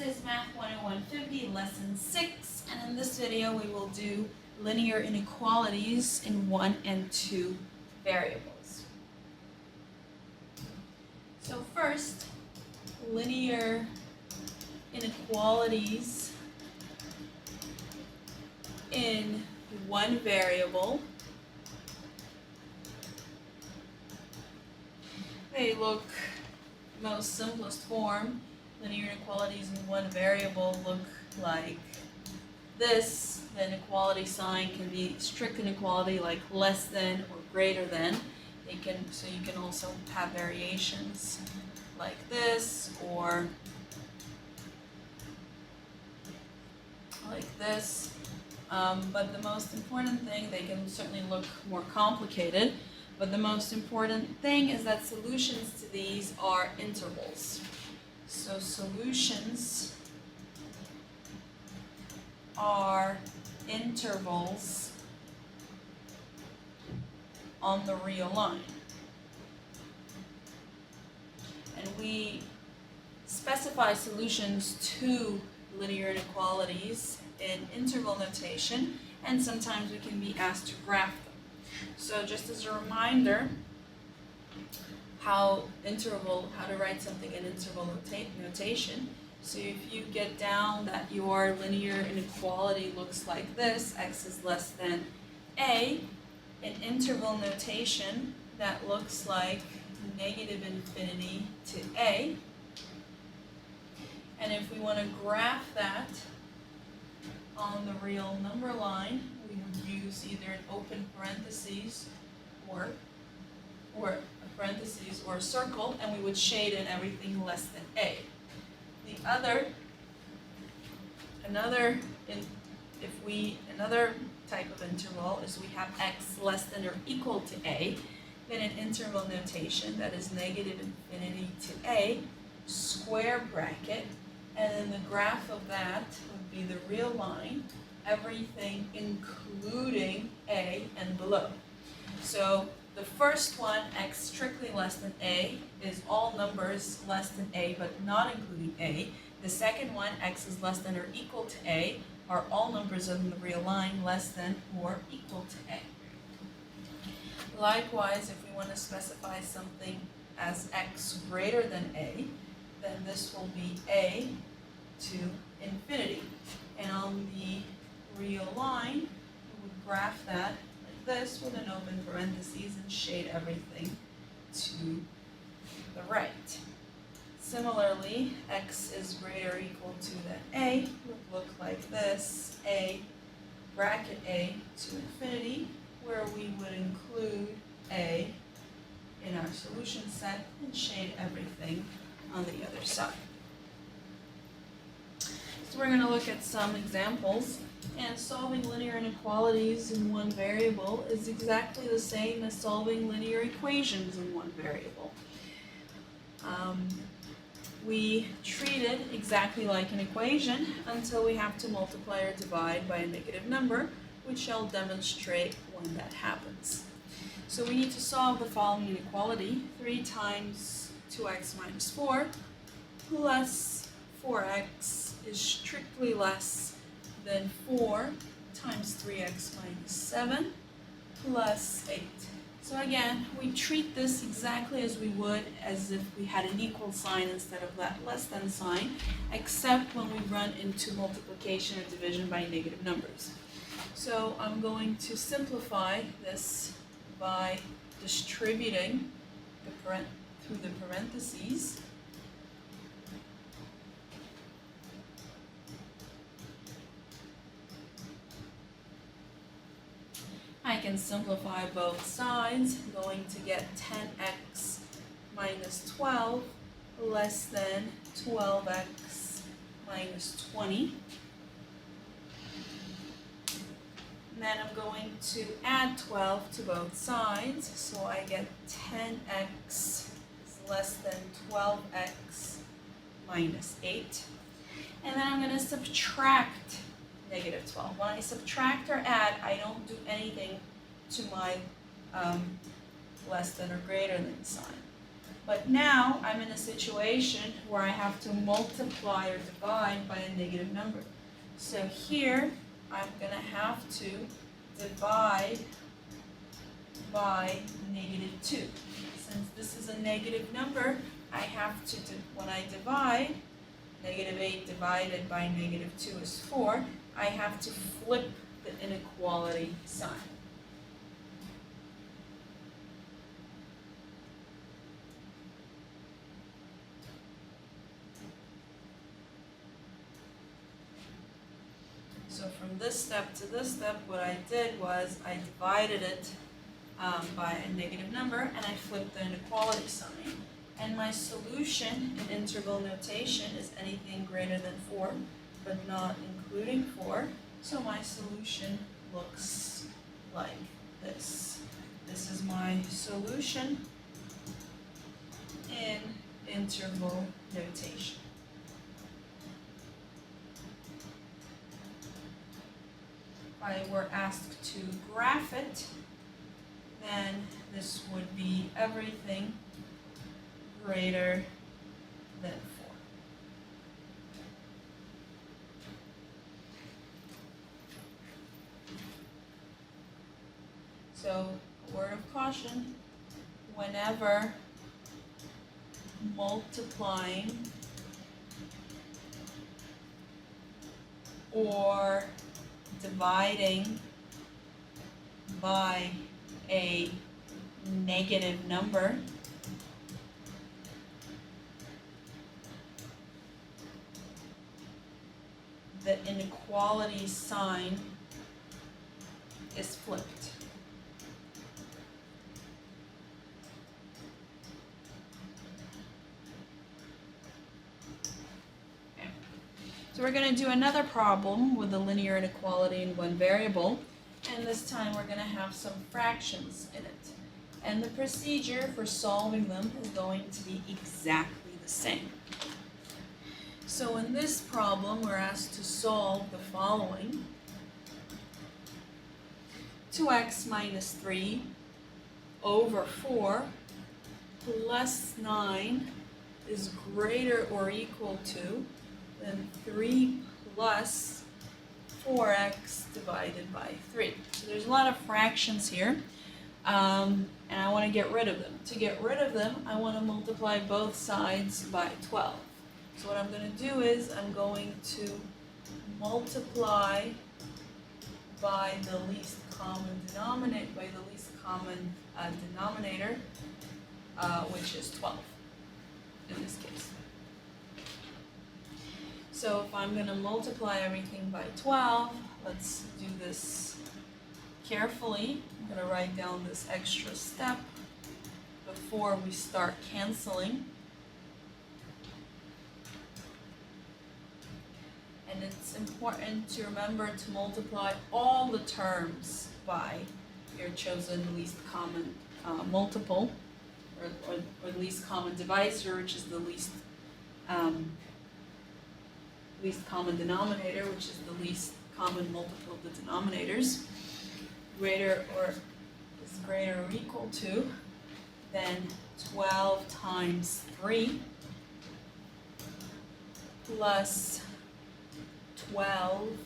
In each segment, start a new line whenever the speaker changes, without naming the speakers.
is Math 10150 Lesson 6, and in this video we will do linear inequalities in 1 and 2 variables. So first, linear inequalities in one variable. They look most simplest form. Linear inequalities in one variable look like this. The inequality sign can be strict inequality like less than or greater than. So you can also have variations like this or like this. But the most important thing, they can certainly look more complicated, but the most important thing is that solutions to these are intervals. So solutions are intervals on the real line. And we specify solutions to linear inequalities in interval notation, and sometimes we can be asked to graph them. So just as a reminder, how to write something in interval notation. So if you get down that your linear inequality looks like this, x is less than a, in interval notation that looks like negative infinity to a. And if we want to graph that on the real number line, we would use either an open parentheses or a parentheses or a circle, and we would shade in everything less than a. Another type of interval is we have x less than or equal to a, then an interval notation that is negative infinity to a, square bracket, and then the graph of that would be the real line, everything including a and below. So the first one, x strictly less than a, is all numbers less than a but not including a. The second one, x is less than or equal to a, are all numbers on the real line less than or equal to a. Likewise, if we want to specify something as x greater than a, then this will be a to infinity. And on the real line, we would graph that like this with an open parentheses and shade everything to the right. Similarly, x is greater or equal to than a would look like this, a bracket a to infinity, where we would include a in our solution set and shade everything on the other side. So we're going to look at some examples, and solving linear inequalities in one variable is exactly the same as solving linear equations in one variable. We treat it exactly like an equation until we have to multiply or divide by a negative number, which I'll demonstrate when that happens. So we need to solve the following inequality: 3 times 2x minus 4 plus 4x is strictly less than 4 times 3x minus 7 plus 8. So again, we treat this exactly as we would as if we had an equal sign instead of that less than sign, except when we run into multiplication or division by negative numbers. So I'm going to simplify this by distributing through the parentheses. I can simplify both sides. I'm going to get 10x minus 12 less than 12x minus 20. And then I'm going to add 12 to both sides, so I get 10x is less than 12x minus 8. And then I'm going to subtract negative 12. When I subtract or add, I don't do anything to my less than or greater than sign. But now I'm in a situation where I have to multiply or divide by a negative number. So here I'm going to have to divide by -2. Since this is a negative number, I have to, when I divide, -8 divided by -2 is 4, I have to flip the inequality sign. So from this step to this step, what I did was I divided it by a negative number and I flipped the inequality sign. And my solution in interval notation is anything greater than 4, but not including 4. So my solution looks like this. This is my solution in interval notation. If I were asked to graph it, then this would be everything greater than 4. So, a word of caution, whenever multiplying or dividing by a negative number, the inequality sign is flipped. Okay. So we're going to do another problem with a linear inequality in one variable, and this time we're going to have some fractions in it. And the procedure for solving them is going to be exactly the same. So in this problem, we're asked to solve the following. 2x minus 3 over 4 plus 9 is greater or equal to than 3 plus 4x divided by 3. So there's a lot of fractions here, and I want to get rid of them. To get rid of them, I want to multiply both sides by 12. So what I'm going to do is I'm going to multiply by the least common denominator, which is 12 in this case. So if I'm going to multiply everything by 12, let's do this carefully. I'm going to write down this extra step before we start canceling. And it's important to remember to multiply all the terms by your chosen least common multiple, or least common divisor, which is the least common denominator, which is the least common multiple of the denominators, greater or equal to then 12 times 3 plus 12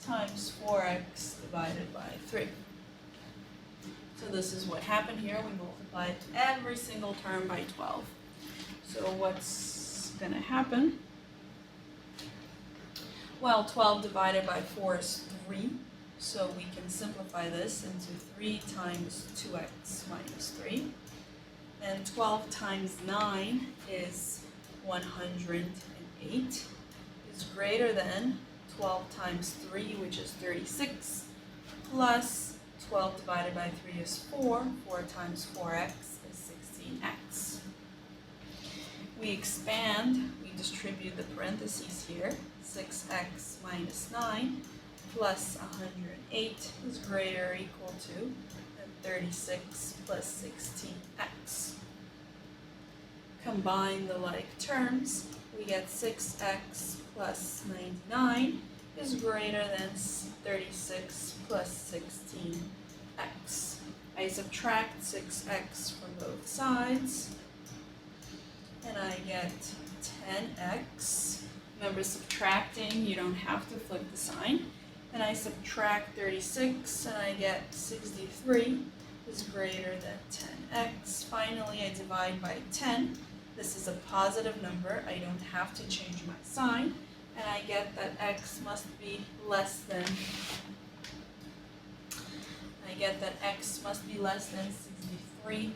times 4x divided by 3. So this is what happened here. We multiplied every single term by 12. So what's going to happen? Well, 12 divided by 4 is 3. So we can simplify this into 3 times 2x minus 3. And 12 times 9 is 108, is greater than 12 times 3, which is 36, plus 12 divided by 3 is 4. 4 times 4x is 16x. We expand, we distribute the parentheses here. 6x minus 9 plus 108 is greater or equal to than 36 plus 16x. Combine the like terms, we get 6x plus 99 is greater than 36 plus 16x. I I subtract 6x from both sides, and I get 10x. Remember, subtracting, you don't have to flip the sign. And I subtract 36, and I get 63 is greater than 10x. Finally, I divide by 10. This is a positive number. I don't have to change my sign. And I get that x must be less than 63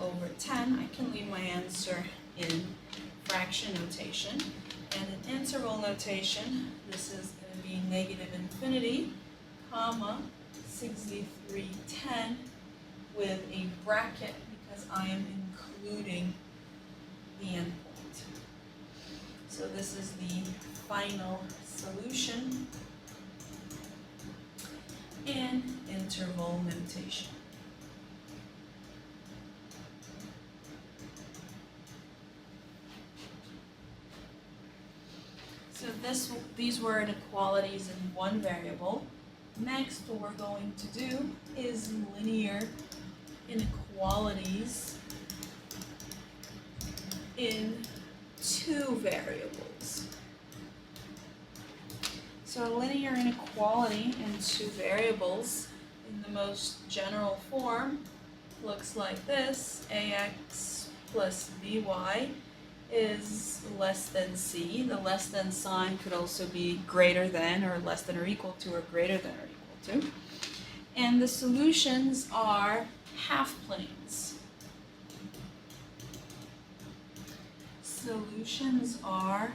over 10. I can leave my answer in fraction notation. And in interval notation, this is going to be negative infinity, comma, 6310 with a bracket because I am including the endpoint. So this is the final solution in interval notation. So these were inequalities in one variable. Next, what we're going to do is linear inequalities in two variables. So a linear inequality in two variables in the most general form looks like this. Ax plus by is less than c. The less than sign could also be greater than, or less than or equal to, or greater than or equal to. And the solutions are half planes. Solutions are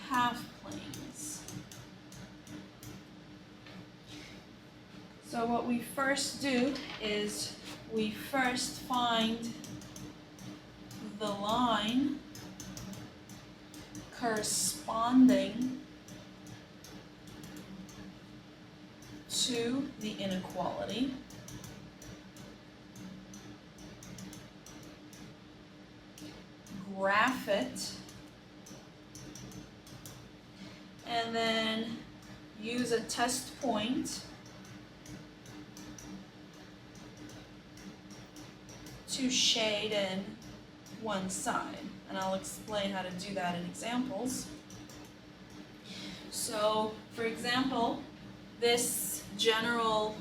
half planes. So what we first do is we first find the line corresponding to the inequality. Graph it, and then use a test point to shade in one side. And I'll explain how to do that in examples. So, for example, this general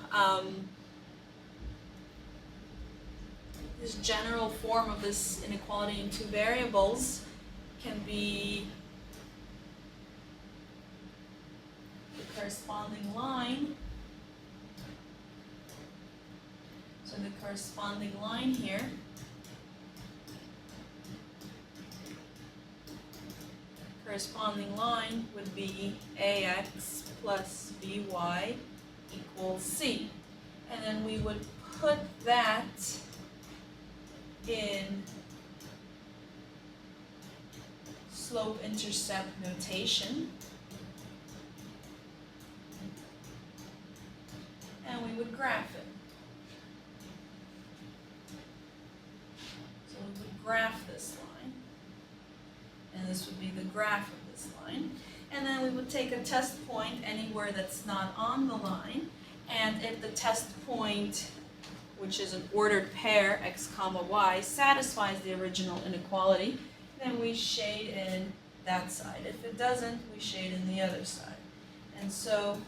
form of this inequality in two variables can be the corresponding line. So the corresponding line here would be ax plus by equals c. And then we would put that in slope-intercept notation. And we would graph it. So we would graph this line. And this would be the graph of this line. And then we would take a test point anywhere that's not on the line. And if the test point, which is an ordered pair, x comma y, satisfies the original inequality, then we shade in that side. If it doesn't, we shade in the other side. And so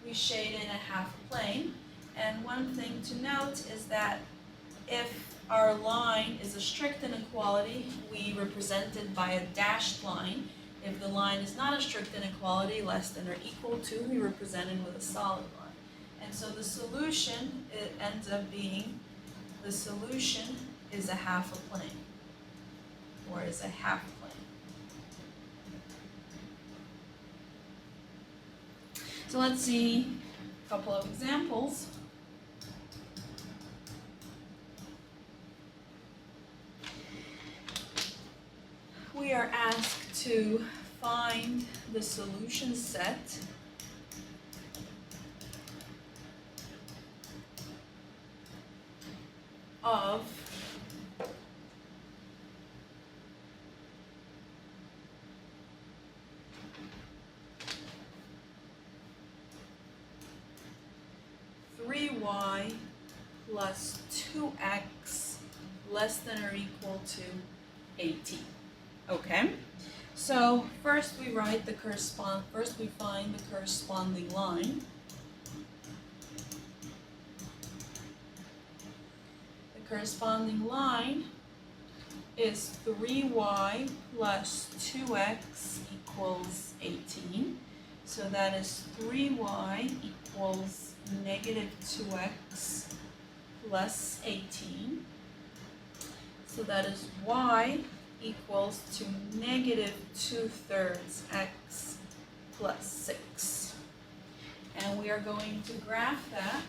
we shade in a half plane. And one thing to note is that if our line is a strict inequality, we represent it by a dashed line. If the line is not a strict inequality, less than or equal to, we represent it with a solid line. And so the solution, it ends up being, the solution is a half a plane, or is a half plane. So let's see a couple of examples. We are asked to find the solution set of 3y plus 2x less than or equal to 18. Okay? So first we find the corresponding line. The corresponding line is 3y plus 2x equals 18. So that is 3y equals negative 2x plus 18. So that is y equals to negative 2/3 x plus 6. And we are going to graph that.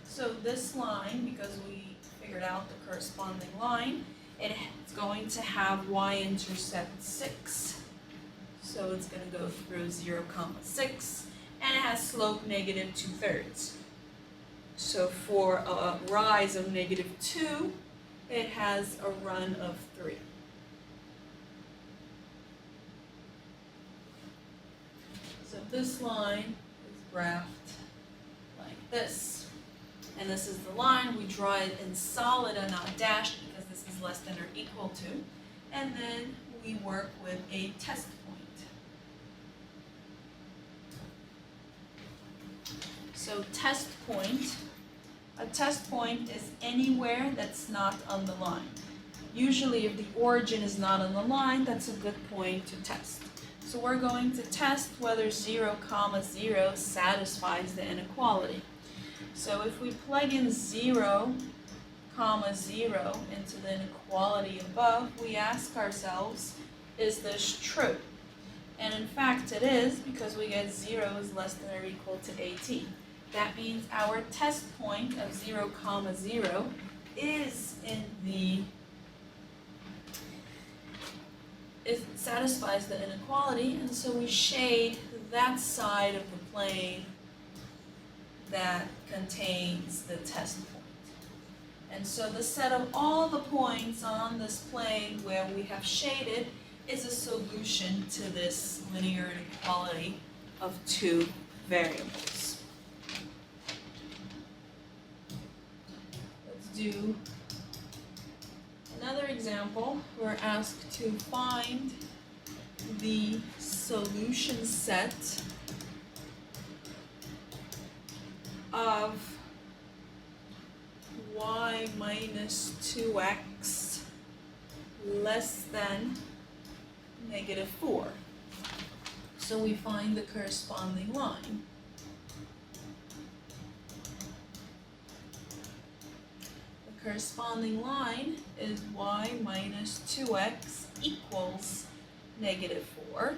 So this line, because we figured out the corresponding line, it's going to have y-intercept 6. So it's going to go through 0, 6, and it has slope negative 2/3. So for a rise of negative 2, it has a run of 3. So this line is graphed like this. And this is the line. We draw it in solid and not dashed because this is less than or equal to. And then we work with a test point. So a test point is anywhere that's not on the line. Usually if the origin is not on the line, that's a good point to test. So we're going to test whether 0, 0 satisfies the inequality. So if we plug in 0, 0 into the inequality above, we ask ourselves, is this true? And in fact it is, because we get 0 is less than or equal to 18. That means our test point of 0, 0 is it satisfies the inequality, and so we shade that side of the plane that contains the test point. And so the set of all the points on this plane where we have shaded is a solution to this linear inequality of 2 variables. Let's do another example. We're asked to find the solution set of y minus 2x less than negative 4. So we find the corresponding line. The corresponding line is y minus 2x equals negative 4.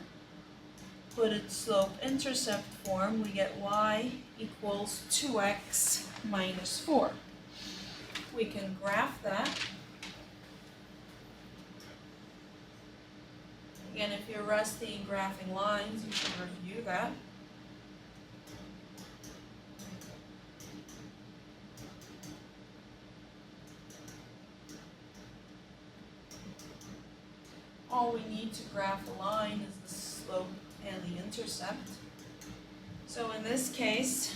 Put it slope-intercept form, we get y equals 2x minus 4. We can graph that. Again, if you're rusty in graphing lines, you should review that. All we need to graph a line is the slope and the intercept. So in this case,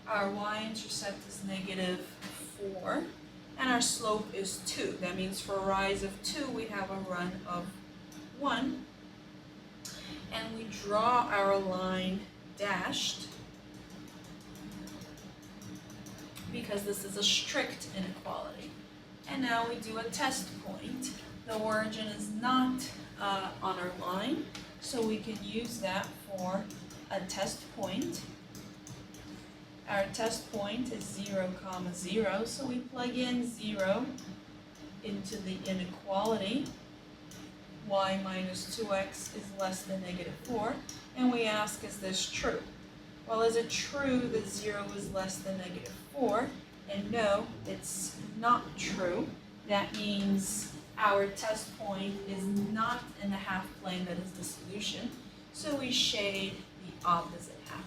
our y-intercept is negative 4, and our slope is 2. That means for a rise of 2, we have a run of 1. And we draw our line dashed because this is a strict inequality. And now we do a test point. The origin is not on our line, so we can use that for a test point. Our test point is 0, 0, so we plug in 0 into the inequality. Y minus 2x is less than negative 4, and we ask, is this true? Well, is it true that 0 is less than negative 4? And no, it's not true. That means our test point is not in the half plane that is the solution, so we shade the opposite half.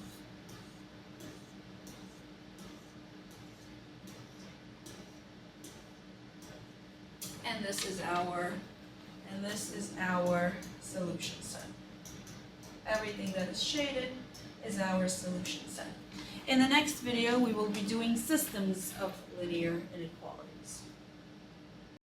And this is our solution set. Everything that is shaded is our solution set. In the next video, we will be doing systems of linear inequalities.